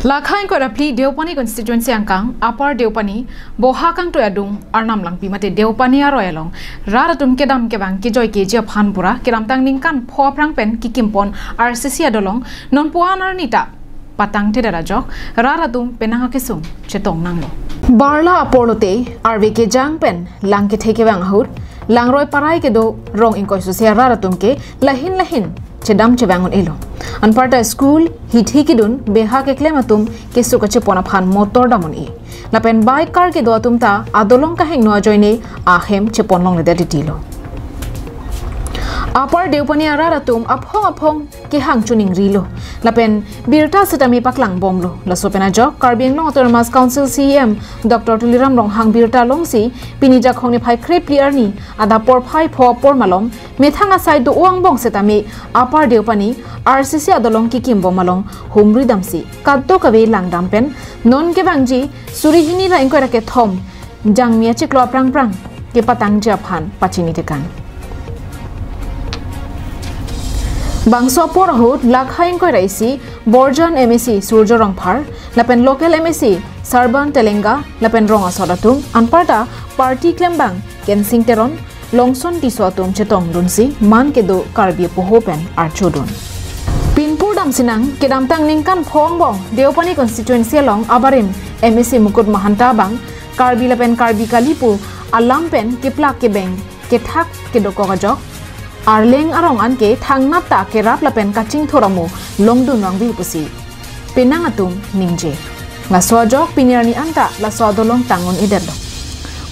Lakhain ko rapli Deopani constituency angkang upper Deopani bohakang to adung arnam lang pimate Deopani aroyalong raratum kedam kebang kijoy keji phanpura kedam tang ningkan phoprang pen kikimpon RCC adolong non puan arnita patang te darajok raratum penanga kesum chetong nanglo barla apolote RVK jang pen langke theke bang hur langroi parai ke do rong inkoi sosia raratum ke lahin cedam cebangun elo anparta school hikidun beha ke klematum kesu kache pona phan motor damon e lapen bike car ke do atumta adolong ka heng no joine ahem chepon long le ditilo apar Deopani araratum aphong ke hang chuning rilo lapen birta sitami paklang bomlo lasopena jok Karbing Long Autonomous Council CEM Dr. Tuliram Rong hang birta longsi pinija khongni phai krep clear ni ada por phai pho por malom methanga side do wang bong setami apar Deopani RCC adolong ki kimbo malong humri damsi kaddo kawe langdam pen non ke bangji surihini la ingkora ke thom jangmia chiklo prang ke patang japhan pachini tekan Bangso porahut lakhain ko raisi Borjan MSC Surjo Rongphar lapen local MSC Sarban Telenga lapen ronga sodatum anparta party klembang Kensing Teron Longson Tiswatum chetong dunsi man kedo Karbi pohopen archodon Pinpur dam sinang kedamtang ningkan phongbong Deopani constituency long abarim MSC Mukut Mahanta bang Karbi lapen Karbi Kalipu alampen keplak kebeng kethak kedo kokajok Arleng arong anke thangna ta ke rap lapen kaching thoramu longdun rangbi pusi penangatum ningje la sojok pinirani anta la sodolong tangon iderlo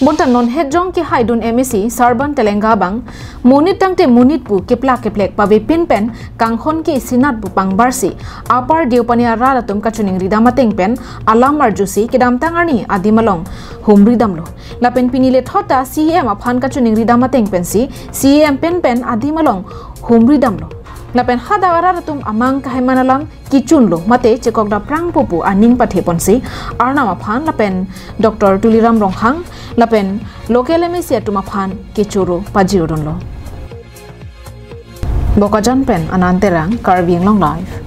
bontan non hedjong ke haidun MSC Sarban Telenga bang munit tangte munit pu keplak pabe pinpen kangkhon ke sinat bu pangbarsi apar Deopani araratum kachuning ridamateng pen alam marjusi kedam tangarni adimalong humri damlo lapen pinile thota CEM aphan kachuning ridamateng pensi CEM pen adimalong humri damlo lapen hadawaratum amang kahemanalam kichunlo mate chekokda prang popu aning patheponsi arnama phan lapen Dr. Tuliram Ronghang lapen local MSC atuma phan kichuru pajirodonlo bokajan pen ananterang Karbing Long live